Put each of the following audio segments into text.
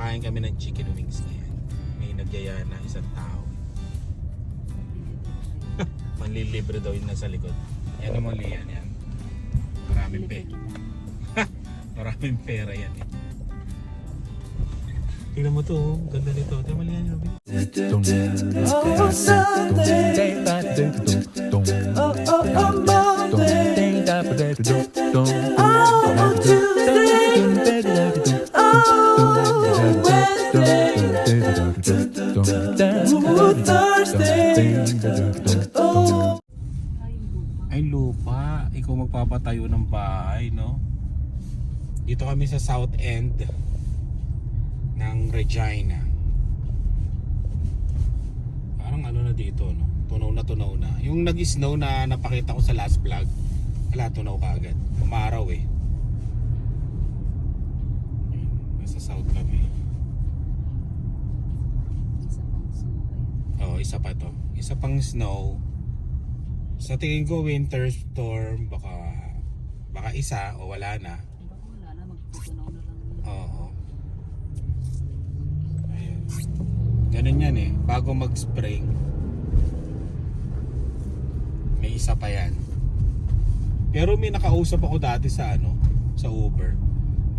Kakain kami ng chicken wings ngayon. May nagyaya na isang tao. Manlilibre daw yun nasa likod. Yan naman liyan yan. Maraming pera. Maraming pera yan eh. Tingnan mo to, oh. Ganda nito. Tingnan mo liyan yun. Oh, Sunday. Oh, Monday. Oh, Tuesday. Oh, Wednesday. Oh, Thursday. Oh. Ay lupa, ikaw magpapatayo ng bahay, no? Dito kami sa south end ng Regina. Parang ano na dito, no? Tunaw na. Yung nag-snow na napakita ko sa last vlog, wala, tunaw ka agad. Umaraw eh. Nasa south kami. Oh, isa pa to. Isa pang snow. Sa tingin ko winter storm, baka isa o wala na. Wala na, magtutunaw na lang. Oo. Ayun. Ganun yan eh. Bago mag-spring, may isa pa yan. Pero may nakausap ako dati sa sa Uber.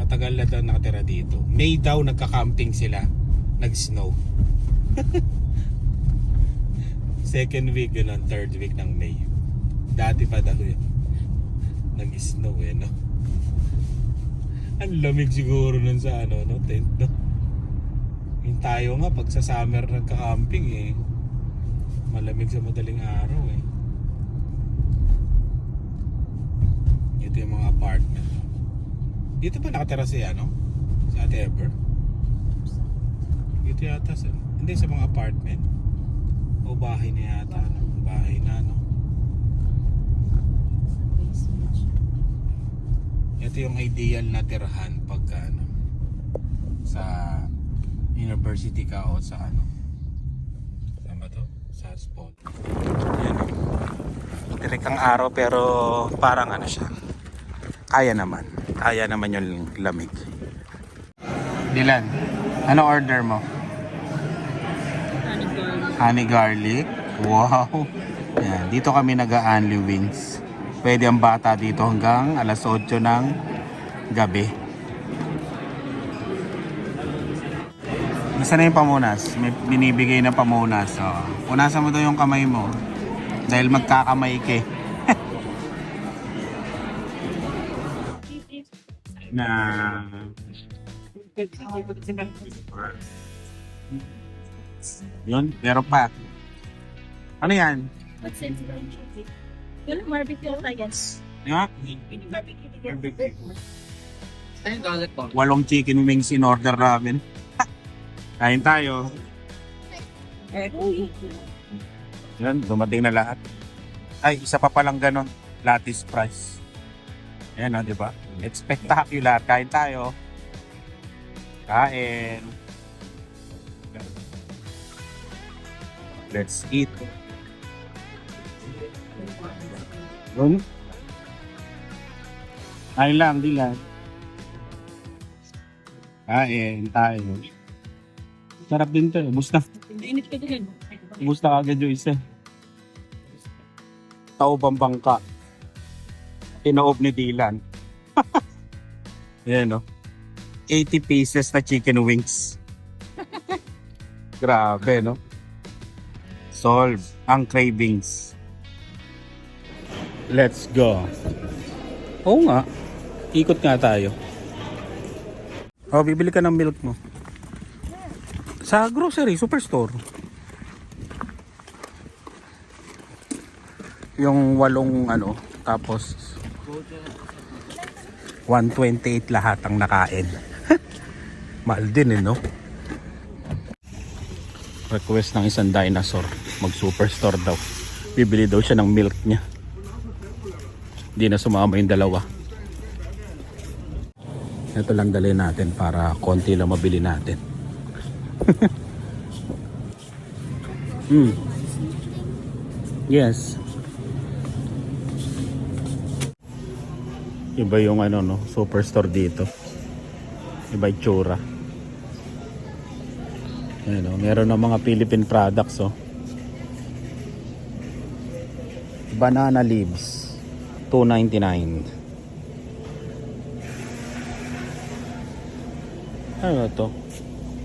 Matagal na daw nakatira dito. May daw nagka-camping sila. Nag-snow. Second week ganun, third week ng May. Dati pa daw yun. Nag-snow eh, no? Ang lamig siguro nun sa tent, no? Yung tayo nga, pag sa summer nagka-camping eh, malamig sa madaling araw eh. Ito yung mga apartment. Dito pa nakatira si si Ate Ever? Dito yata hindi sa mga apartment. O bahay na yata, bahay na, Ito yung ideal na tirahan pagka sa university ka o sa saan ba to? Sa spot. Yan o. Tirik ang araw pero parang siya. Kaya naman yung lamig. Dylan, ano order mo? Honey garlic. Wow. Yan, dito kami nag-a-only wings. Pwede ang bata dito hanggang alas 8 ng gabi. Nasaan na yung pamunas? May binibigay na pamunas. So, punasan mo daw yung kamay mo. Dahil magkakamay ka. Na yun, meron pa. Ano yan? Yun, barbecue na yes. Nga? Barbecue. Ayun, galit po. 8 chicken wings in order namin. Kain tayo. Yan, dumating na lahat. Ay, isa pa palang ganon. Lattice price. Ayan o, diba? It's spectacular. Kain tayo. Kain. Let's eat. Yun. Kain lang, di lang. Kain tayo. Sarap din to. Musta? Init ka din. Musta ka agad yung isa? Taubang bangka. Tinaob ni Dylan. Yan, no? 80 pieces na chicken wings. Grabe, no? Solve ang cravings. Let's go. Oo nga. Ikot nga tayo. Oh, bibili ka ng milk mo. Sa grocery, superstore. Yung 8 tapos 128 lahat ang nakain. Mahal din no? Request ng isang dinosaur. Mag superstore daw. Bibili daw siya ng milk niya. Hindi na sumama yung dalawa. Ito lang dali natin para konti lang mabili natin. Yes. Iba yung superstore dito. Iba yung tsura. Ayan, oh, meron ng mga Philippine products, oh. Banana leaves, $2.99. Ano to?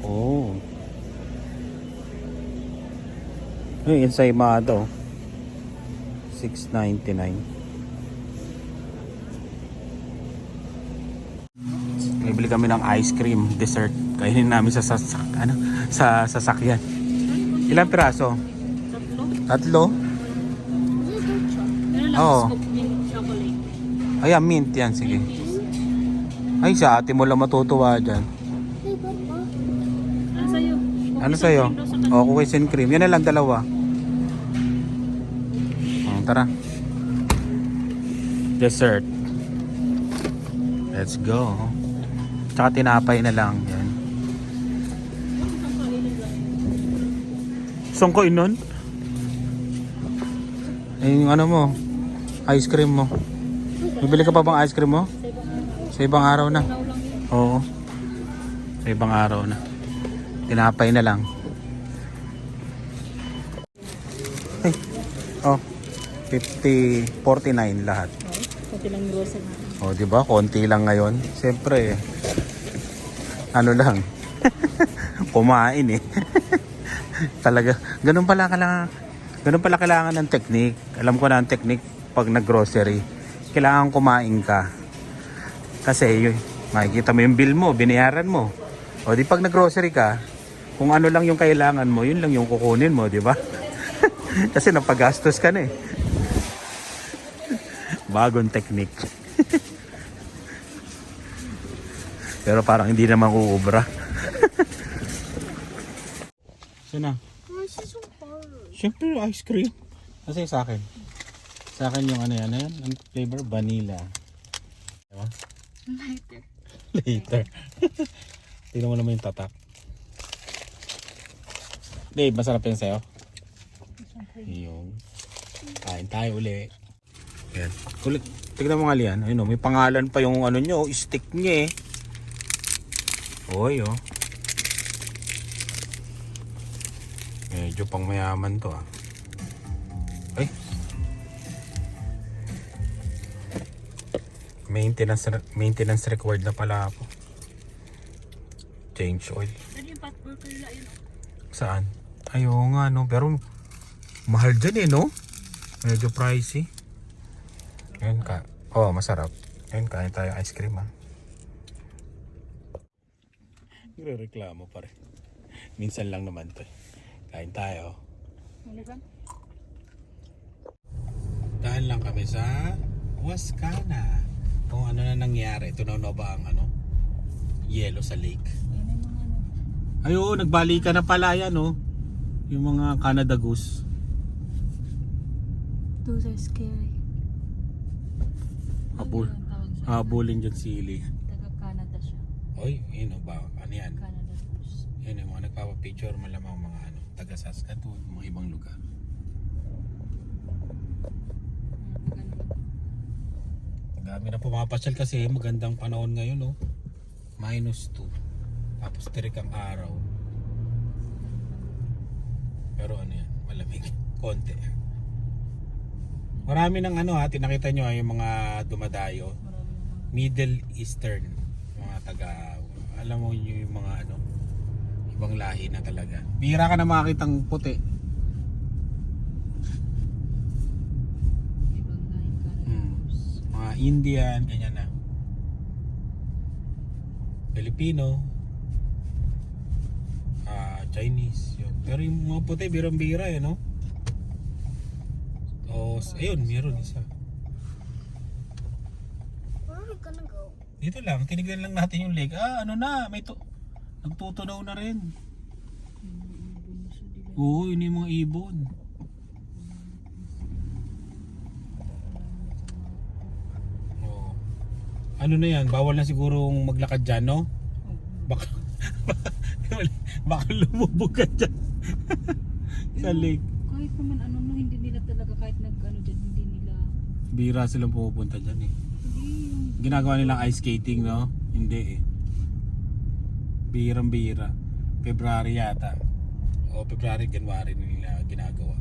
Oh. Ay, ensaymada, oh. $6.99. Bibili kami ng ice cream dessert. Kainin namin sa sasakyan. Ilang piraso? Tatlo. 3? Ano lang, Oo. scoop mint chocolate. Ayan, mint yan. Sige. Ay, sa ate mo lang matutuwa dyan. Ano sa'yo? Ano sa'yo? O, cookies and cream. Yan na lang, dalawa. Tara. Dessert. Let's go. Tsaka tinapay na lang. Yan. Saan ko inon? Yung ano mo, ice cream mo. Bibili ka pa bang ice cream mo? Sa ibang araw na. Oo. Sa ibang araw na. Tinapay na lang. Ay. Oh. 49 lahat. Pati lang grocery natin. Oh, di ba? Konti lang ngayon. Siyempre, ano lang. Kumain eh. Talaga, ganun pala kailangan ng technique. Alam ko na ang technique pag nag-grocery. Kailangan kumain ka. Kasi yun, makikita mo yung bill mo, binayaran mo. O di pag nag-grocery ka, kung ano lang yung kailangan mo, yun lang yung kukunin mo, di ba? Kasi napagastos ka na eh. Bagong technique. Pero parang hindi naman uubra. Saan na? Siyempre ice cream. Kasi sa akin. Sa akin yung ano yan. Ang flavor vanilla. Diba? Later. Tingnan mo naman yung tatak. Babe, masarap yan sa'yo? Yung. Kain tayo uli. Yan. Ulit. Tignan mo nga liyan. Ayun o, may pangalan pa yung ano nyo. Stick niya eh. Oy oh. Medyo pang mayaman to ah. Ay. Maintenance required na pala ako. Change oil. Ano yung pot burger nila yun? Saan? Ayaw nga no. Pero mahal dyan eh no. Medyo pricey. Ayun ka. Oh masarap. Ayun kain tayo ice cream ah. Nagre-reklamo pa rin. Minsan lang naman to. Kain tayo. Dahil lang kami sa Wascana. Kung ano na nangyari. Tunaw na ba ang ano? Yelo sa lake. Ay oo, nagbalik ka na pala yan oh. Yung mga Canada Goose. Those are scary. Habulin dyan sili. Taga-Canada siya. Oy, yun o ba? Ano yan? Canada Goose. Yun yung mga nagpapapicture malamang mga ano, taga Saskatoon, mga ibang lugar. Dami na pumapasyal kasi magandang panahon ngayon no. -2. Tapos tirik ang araw. Pero ano yan, malamig. Konti. Marami ng ano ha, tinakita nyo ha, yung mga dumadayo. Middle Eastern. Mga taga, alam mo yung mga ano, ibang lahi na talaga. Bihira ka na makakitang puti. Ibang na yung Canada Goose. Mga Indian, ganyan na. Filipino, Chinese, yun. Pero yung mga puti, birang-bira eh, no? O, ayun, meron isa. Where are we gonna go? Dito lang, tinignan lang natin yung lake. Ano na, nagtutunaw na rin. Oo, yun yung mga ibon. Oo. Ano na yan, bawal na sigurong maglakad dyan, no? Baka, baka lumubog ka dyan. Sa lake. Kahit naman ano, no, hindi nila talaga kahit nag-ano dyan, hindi nila. Bira silang pupunta dyan eh. Hindi yung Ginagawa nilang ice skating, no? Hindi eh. Birang-bira. February yata. o February, January nila ginagawa.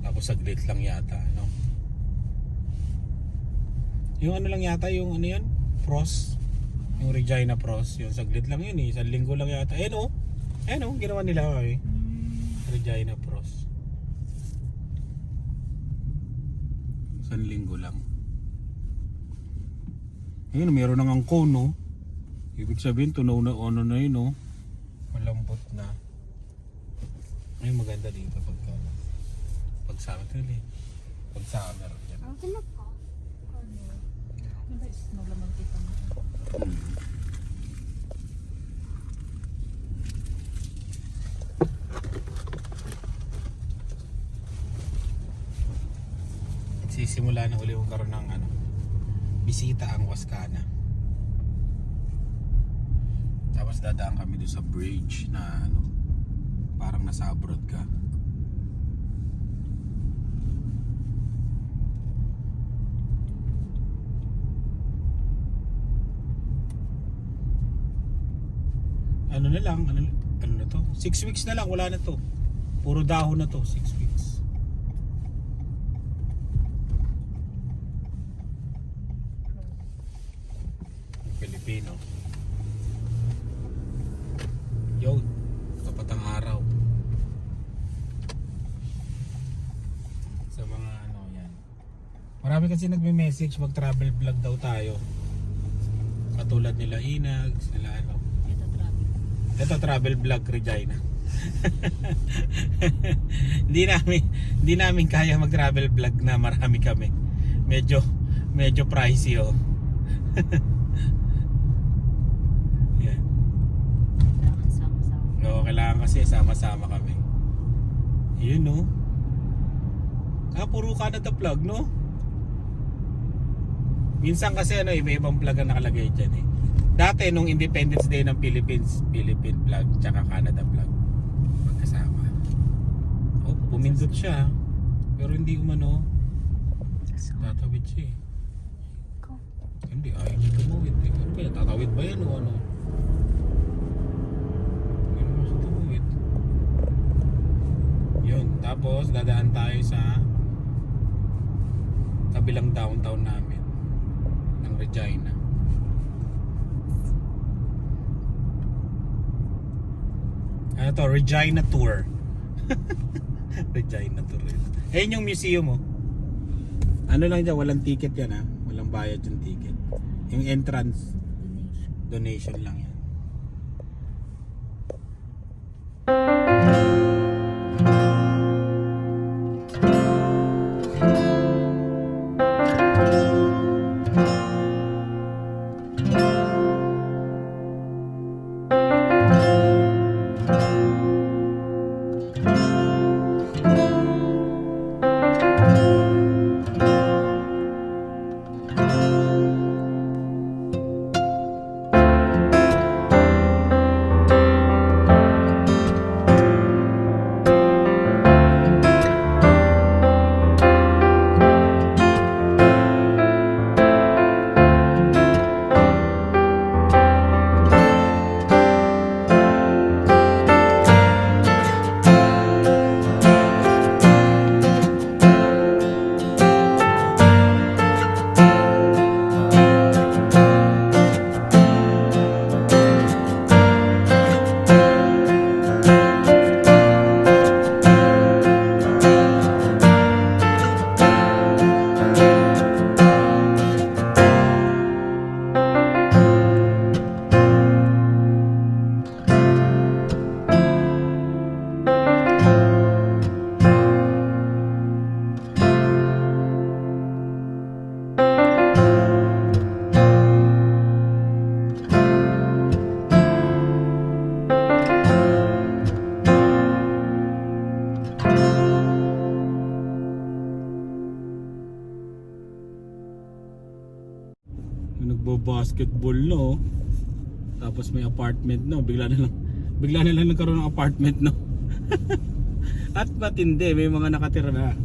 Tapos saglit lang yata, no? Yung ano lang yata, yung ano yun? Frost. Yung Regina Frost. Yung saglit lang yun eh. 1 linggo lang yata. Ayun oh. Ayun oh, ginawa nila eh. Regina Frost. 1 linggo lang. Ayun, meron nang angko, no? Ibig sabihin, tunaw na ono na yun, no? Malambot na. Ay, maganda dito pag summer. Pag summer. Yan. Ang pinag ko. Mabais, naglamang kita mo. Sisimula na uli magkaroon ng ano, bisita ang Wascana. Tapos dadaan kami doon sa bridge na ano, parang nasa abroad ka. Ano na lang, ano na to? 6 weeks na lang, wala na to. Puro dahon na to, 6 weeks. Pilipino. Yo, tapat ang araw. Sa mga ano yan. Marami kasi nagme-message, mag-travel vlog daw tayo. Katulad nila Inag, sila ano. Ito traffic. Ito travel vlog Regina. Hindi namin kaya mag-travel vlog na marami kami. Medyo pricey oh. Yan. Kailangan sama-sama. No, kailangan kasi sama-sama kami. Yun no. Puro Canada vlog no. Minsan kasi ano, iba-ibang vlog ang nakalagay dyan eh. Dati nung Independence Day ng Philippines, Philippine vlog tsaka Canada vlog magkasama. Oh, pumindot siya. Pero hindi umano. Tatawid siya eh. Hindi, ayaw niya tumawid eh. Ano ba yan? Tatawid ba yan o ano? Hindi naman siya tumawid. Yun, tapos dadaan tayo sa kabilang downtown namin ng Regina. Ano to? Regina Tour. Regina Tour. Ayun yung museum mo. Ano lang dyan, walang ticket yan ha. Walang bayad yung ticket. Yung entrance, donation lang yan. Nagbo-basketball no. Tapos may apartment no. Bigla na lang nagkaroon ng apartment no. At matindi, may mga nakatira na.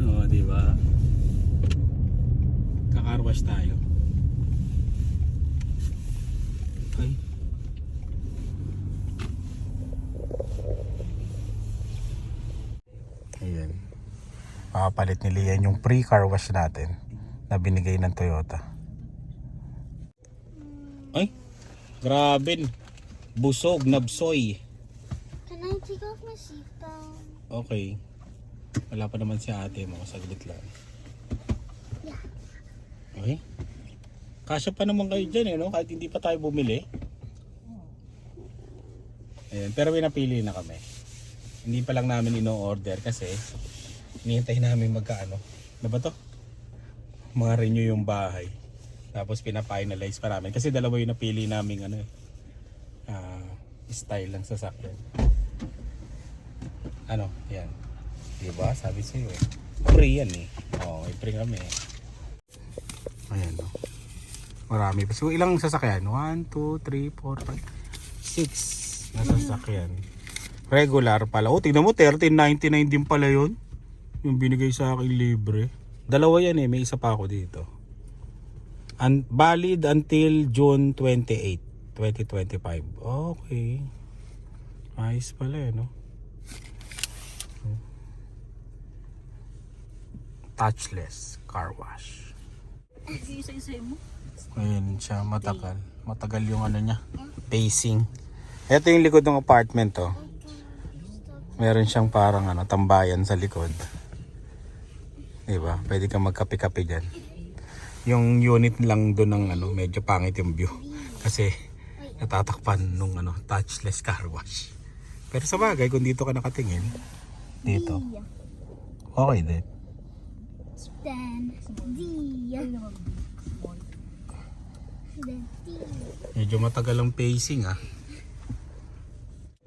Oh, di ba? Kakarwash tayo. Ay. Makapalit ni Lian yung pre-car wash natin na binigay ng Toyota. Ay, grabe. Busog, nabsoy. Can I take off my seatbelt? Okay. Wala pa naman si ate mo. Saglit lang. Yeah. Okay. Kasya pa naman kayo dyan no? Kahit hindi pa tayo bumili. Ayan. Pero may napili na kami. Hindi pa lang namin ino-order kasi hinihintay namin magkaano. Ano ba to? Mga renew yung bahay. Tapos pina-finalize pa namin. Kasi dalawa yung napili namin ano style lang sasakyan. Ano? Yan. Diba? Sabi sa'yo eh. Free yan eh. Oo, free kami eh. Ayan no. Marami pa. So ilang sasakyan? 1, 2, 3, 4, 5, 6 na sasakyan. Regular pala. Oh, tignan mo, 13.99 din pala yun. Yung binigay sa akin libre. Dalawa yan eh. May isa pa ako dito. Valid until June 28, 2025. Okay. Ayos pala eh, no? Touchless car wash. Isa-isa mo. Ayun siya, matagal. Matagal yung ano niya. Pacing. Ito yung likod ng apartment to. Meron siyang parang ano, tambayan sa likod. Diba? Pwede kang magkape-kape dyan. Yung unit lang doon ng ano, medyo pangit yung view. Kasi natatakpan nung ano, touchless car wash. Pero sa bagay, kung dito ka nakatingin, dito. Okay din. Then D. Then D. Medyo matagal ang pacing ah.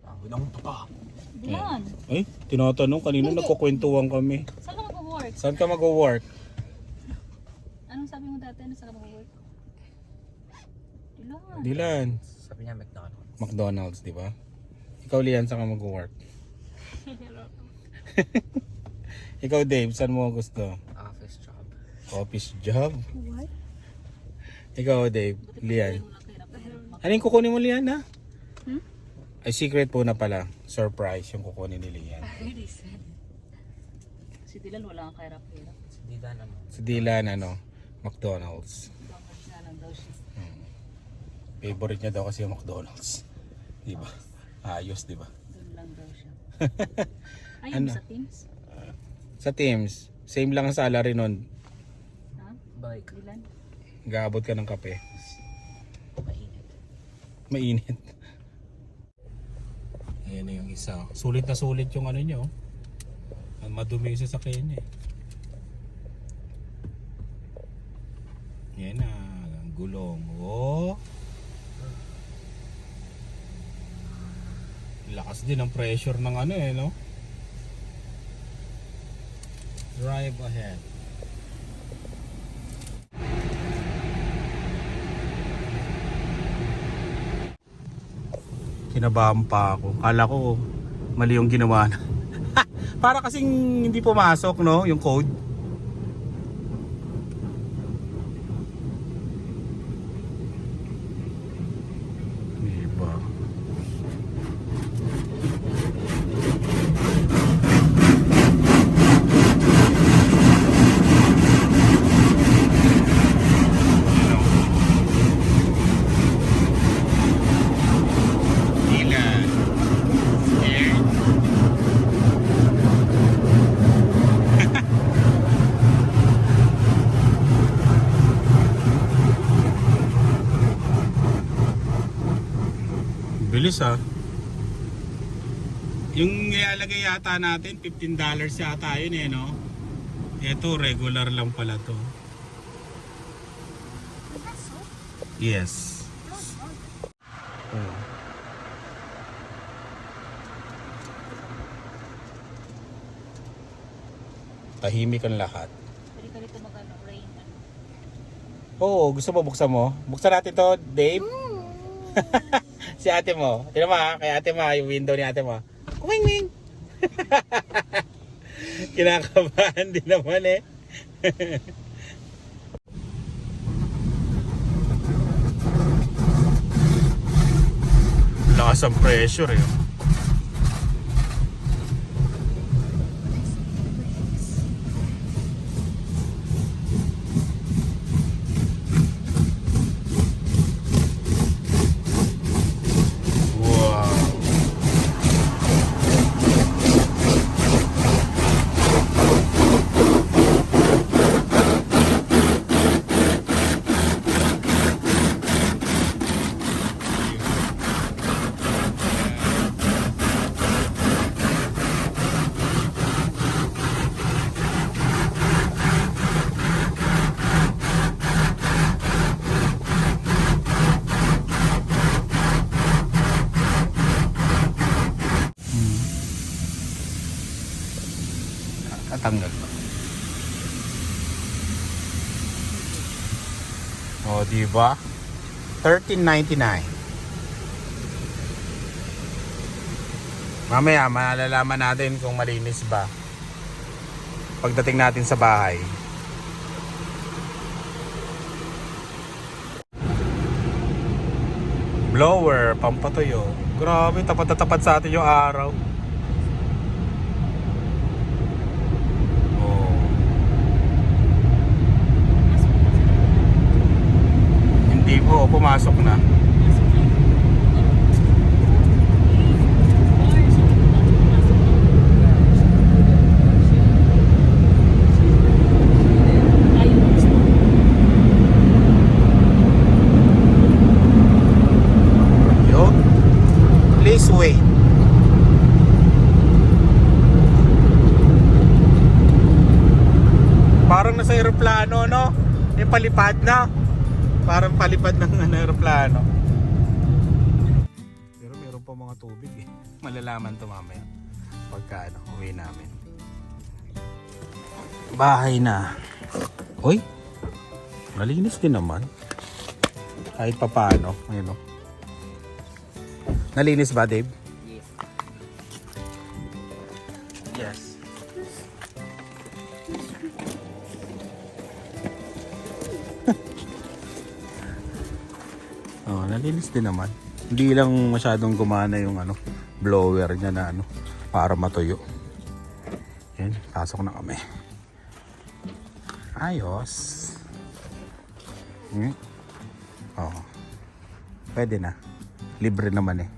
Pagod ang papa. Dilan. Ay, tinatanong kanina nagkukwentuhan kami. Saan ka mag-work? Saan ka mag-work? Anong sabi mo dati? Ano saan ka mag-work? Dilan. Dilan. Sabi niya McDonald's. McDonald's, di ba? Ikaw, Lian, saan ka mag-work? Ikaw, Dave, saan mo gusto? Office job. Office job? What? Ikaw, Dave, Lian. Ano yung kukunin mo, Lian, ha? Ay, secret po na pala. Surprise yung kukunin ni Lian. Very sad. Si Dilan wala kang kahirap-hirap. Hindi na naman. Si Dylan, ano, McDonald's. Bakit nga lang daw siya. Favorite niya daw kasi yung McDonald's. Di ba? Ayos, di ba? Doon lang daw siya. Ayun Ano? sa Teams? Sa Teams, same lang ang salary nun. Ha? Bike. Dilan? Gaabot ka ng kape. Mainit. Mainit. Ayan na yung isa. Sulit na sulit yung ano niya. Oh. Ang madumi yung sasakyan niya. Yan na. Ang gulong. Oh. Lakas din ang pressure ng ano eh, no? Drive ahead. Kinabahan pa ako. Kala ko mali yung ginawa na. Para kasing hindi pumasok, no, yung code. Diba? Ilan? Scared? Bilis ah. Yung ilalagay yata natin, $15 yata yun eh, no? Ito, regular lang pala to. Is that so? Yes. No, no. Oh. Tahimik ang lahat. Pwede ka rito mag-ano, rain. Oo, gusto mo buksan mo? Buksan natin to, Dave. Si ate mo. Tignan mo ha, kay ate mo, yung window ni ate mo. Kuming-ming! Kinakabahan din naman eh. Lakas ang pressure eh. Natanggal ba? O, diba? $13.99. Mamaya, malalaman natin kung malinis ba pagdating natin sa bahay. Blower, pampatuyo. Grabe, tapat na tapat sa atin yung araw. Oh. Hindi po, pumasok na. Yo, please wait. Parang nasa aeroplano, no? Yung palipad na. Parang palipad ng aeroplano. Pero meron pa mga tubig eh. Malalaman to mamaya pagka uwi namin. Bahay na. Uy, malinis din naman. Kahit pa paano. Ayun, no? Nalinis ba, Dave? Yes. Yes. Oh, nalinis din naman. Hindi lang masyadong gumana yung blower niya na para matuyo. Yan, pasok na kami. Ayos. Oh. Pwede na. Libre naman eh.